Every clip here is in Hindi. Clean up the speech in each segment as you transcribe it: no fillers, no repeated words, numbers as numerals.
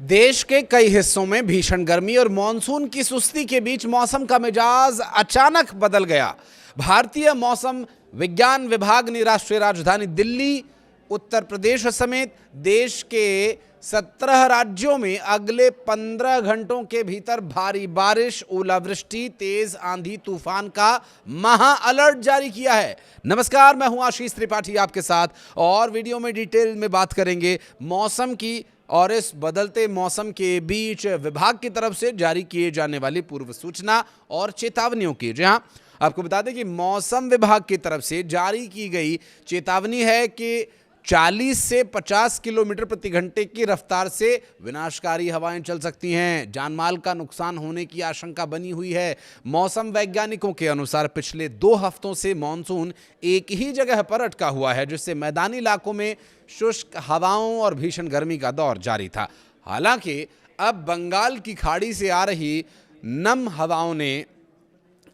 देश के कई हिस्सों में भीषण गर्मी और मानसून की सुस्ती के बीच मौसम का मिजाज अचानक बदल गया। भारतीय मौसम विज्ञान विभाग ने राष्ट्रीय राजधानी दिल्ली, उत्तर प्रदेश समेत देश के 17 राज्यों में अगले 15 घंटों के भीतर भारी बारिश, ओलावृष्टि, तेज आंधी तूफान का महा अलर्ट जारी किया है। नमस्कार, मैं हूं आशीष त्रिपाठी आपके साथ और वीडियो में डिटेल में बात करेंगे मौसम की और इस बदलते मौसम के बीच विभाग की तरफ से जारी किए जाने वाली पूर्व सूचना और चेतावनियों की। जी हां, आपको बता दें कि मौसम विभाग की तरफ से जारी की गई चेतावनी है कि 40 से 50 किलोमीटर प्रति घंटे की रफ्तार से विनाशकारी हवाएं चल सकती हैं। जानमाल का नुकसान होने की आशंका बनी हुई है। मौसम वैज्ञानिकों के अनुसार पिछले 2 हफ्तों से मानसून एक ही जगह पर अटका हुआ है, जिससे मैदानी इलाकों में शुष्क हवाओं और भीषण गर्मी का दौर जारी था। हालांकि अब बंगाल की खाड़ी से आ रही नम हवाओं ने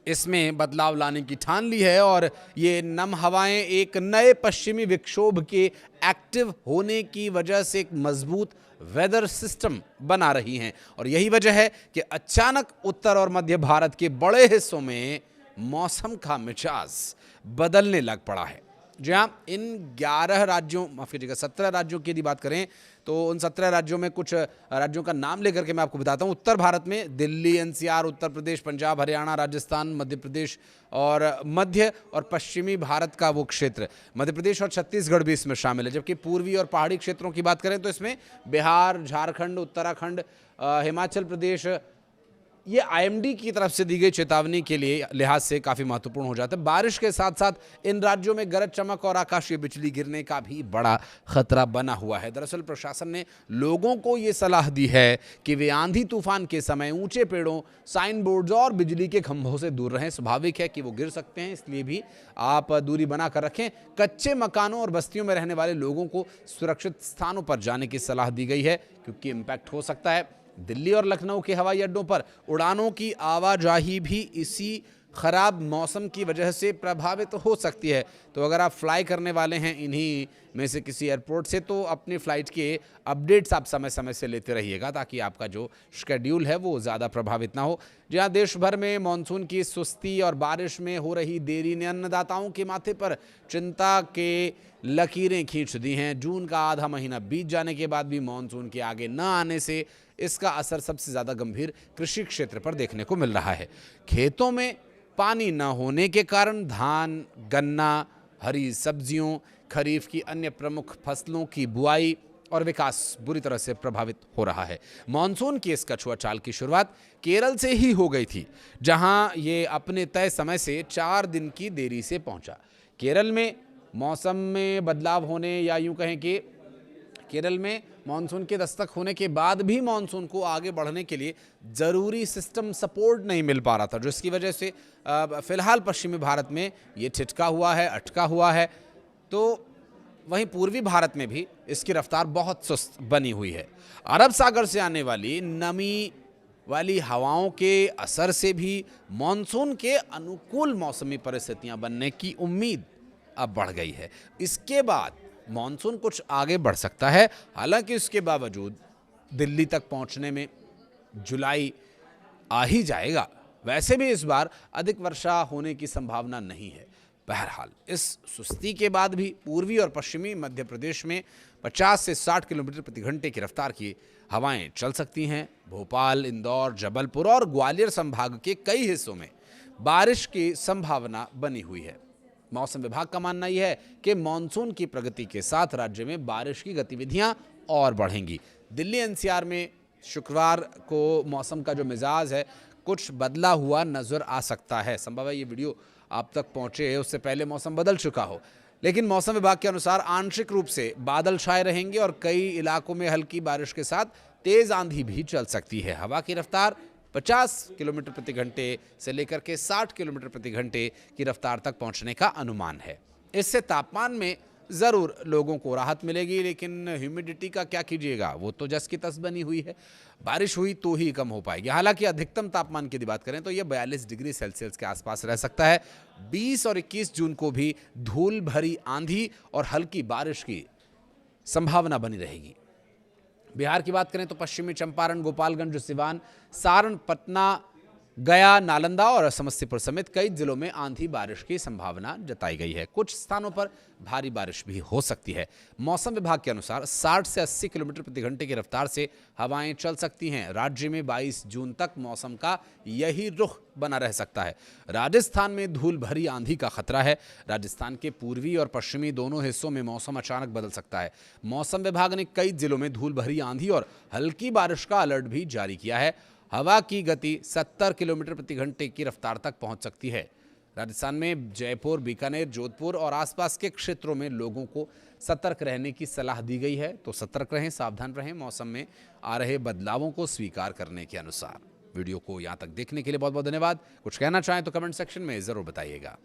इसमें बदलाव लाने की ठान ली है और ये नम हवाएं एक नए पश्चिमी विक्षोभ के एक्टिव होने की वजह से एक मजबूत वेदर सिस्टम बना रही हैं और यही वजह है कि अचानक उत्तर और मध्य भारत के बड़े हिस्सों में मौसम का मिजाज बदलने लग पड़ा है। जहां इन 11 राज्यों, माफ कीजिएगा 17 राज्यों की यदि बात करें तो उन 17 राज्यों में कुछ राज्यों का नाम लेकर के मैं आपको बताता हूं। उत्तर भारत में दिल्ली, एनसीआर, उत्तर प्रदेश, पंजाब, हरियाणा, राजस्थान, मध्य प्रदेश और मध्य और पश्चिमी भारत का वो क्षेत्र, मध्य प्रदेश और छत्तीसगढ़ भी इसमें शामिल है। जबकि पूर्वी और पहाड़ी क्षेत्रों की बात करें तो इसमें बिहार, झारखंड, उत्तराखंड, हिमाचल प्रदेश, ये आईएमडी की तरफ से दी गई चेतावनी के लिए लिहाज से काफ़ी महत्वपूर्ण हो जाता है। बारिश के साथ साथ इन राज्यों में गरज चमक और आकाशीय बिजली गिरने का भी बड़ा खतरा बना हुआ है। दरअसल प्रशासन ने लोगों को ये सलाह दी है कि वे आंधी तूफान के समय ऊंचे पेड़ों, साइन बोर्ड्स और बिजली के खंभों से दूर रहें। स्वाभाविक है कि वो गिर सकते हैं, इसलिए भी आप दूरी बनाकर रखें। कच्चे मकानों और बस्तियों में रहने वाले लोगों को सुरक्षित स्थानों पर जाने की सलाह दी गई है, क्योंकि इम्पैक्ट हो सकता है। दिल्ली और लखनऊ के हवाई अड्डों पर उड़ानों की आवाजाही भी इसी खराब मौसम की वजह से प्रभावित हो सकती है। तो अगर आप फ्लाई करने वाले हैं इन्हीं में से किसी एयरपोर्ट से, तो अपनी फ़्लाइट के अपडेट्स आप समय समय से लेते रहिएगा, ताकि आपका जो शेड्यूल है वो ज़्यादा प्रभावित ना हो। जहां देश भर में मानसून की सुस्ती और बारिश में हो रही देरी ने अन्नदाताओं के माथे पर चिंता के लकीरें खींच दी हैं। जून का आधा महीना बीत जाने के बाद भी मानसून के आगे न आने से इसका असर सबसे ज़्यादा गंभीर कृषि क्षेत्र पर देखने को मिल रहा है। खेतों में पानी न होने के कारण धान, गन्ना, हरी सब्जियों, खरीफ की अन्य प्रमुख फसलों की बुआई और विकास बुरी तरह से प्रभावित हो रहा है। मानसून की इस कछुआ चाल की शुरुआत केरल से ही हो गई थी, जहां ये अपने तय समय से 4 दिन की देरी से पहुंचा। केरल में मौसम में बदलाव होने, या यूं कहें कि केरल में मानसून के दस्तक होने के बाद भी मानसून को आगे बढ़ने के लिए ज़रूरी सिस्टम सपोर्ट नहीं मिल पा रहा था, जिसकी वजह से फिलहाल पश्चिमी भारत में ये ठिठका हुआ है, अटका हुआ है। तो वहीं पूर्वी भारत में भी इसकी रफ्तार बहुत सुस्त बनी हुई है। अरब सागर से आने वाली नमी वाली हवाओं के असर से भी मानसून के अनुकूल मौसमी परिस्थितियां बनने की उम्मीद अब बढ़ गई है। इसके बाद मानसून कुछ आगे बढ़ सकता है। हालांकि इसके बावजूद दिल्ली तक पहुंचने में जुलाई आ ही जाएगा। वैसे भी इस बार अधिक वर्षा होने की संभावना नहीं है। बहरहाल इस सुस्ती के बाद भी पूर्वी और पश्चिमी मध्य प्रदेश में 50 से 60 किलोमीटर प्रति घंटे की रफ्तार की हवाएं चल सकती हैं। भोपाल, इंदौर, जबलपुर और ग्वालियर संभाग के कई हिस्सों में बारिश की संभावना बनी हुई है। मौसम विभाग का मानना यह है कि मानसून की प्रगति के साथ राज्य में बारिश की गतिविधियां और बढ़ेंगी। दिल्ली एनसीआर में शुक्रवार को मौसम का जो मिजाज है कुछ बदला हुआ नजर आ सकता है। संभव है ये वीडियो आप तक पहुंचे उससे पहले मौसम बदल चुका हो, लेकिन मौसम विभाग के अनुसार आंशिक रूप से बादल छाए रहेंगे और कई इलाकों में हल्की बारिश के साथ तेज आंधी भी चल सकती है। हवा की रफ्तार 50 किलोमीटर प्रति घंटे से लेकर के 60 किलोमीटर प्रति घंटे की रफ्तार तक पहुंचने का अनुमान है। इससे तापमान में ज़रूर लोगों को राहत मिलेगी, लेकिन ह्यूमिडिटी का क्या कीजिएगा, वो तो जस की तस बनी हुई है। बारिश हुई तो ही कम हो पाएगी। हालांकि अधिकतम तापमान की बात करें तो यह 42 डिग्री सेल्सियस के आसपास रह सकता है। 20 और 21 जून को भी धूल भरी आंधी और हल्की बारिश की संभावना बनी रहेगी। बिहार की बात करें तो पश्चिमी चंपारण, गोपालगंज, सिवान, सारण, पटना, गया, नालंदा और समस्तीपुर समेत कई जिलों में आंधी बारिश की संभावना जताई गई है। कुछ स्थानों पर भारी बारिश भी हो सकती है। मौसम विभाग के अनुसार 60 से 80 किलोमीटर प्रति घंटे की रफ्तार से हवाएं चल सकती हैं। राज्य में 22 जून तक मौसम का यही रुख बना रह सकता है। राजस्थान में धूल भरी आंधी का खतरा है। राजस्थान के पूर्वी और पश्चिमी दोनों हिस्सों में मौसम अचानक बदल सकता है। मौसम विभाग ने कई जिलों में धूल भरी आंधी और हल्की बारिश का अलर्ट भी जारी किया है। हवा की गति 70 किलोमीटर प्रति घंटे की रफ्तार तक पहुंच सकती है। राजस्थान में जयपुर, बीकानेर, जोधपुर और आसपास के क्षेत्रों में लोगों को सतर्क रहने की सलाह दी गई है। तो सतर्क रहें, सावधान रहें, मौसम में आ रहे बदलावों को स्वीकार करने के अनुसार। वीडियो को यहां तक देखने के लिए बहुत बहुत धन्यवाद। कुछ कहना चाहें तो कमेंट सेक्शन में जरूर बताइएगा।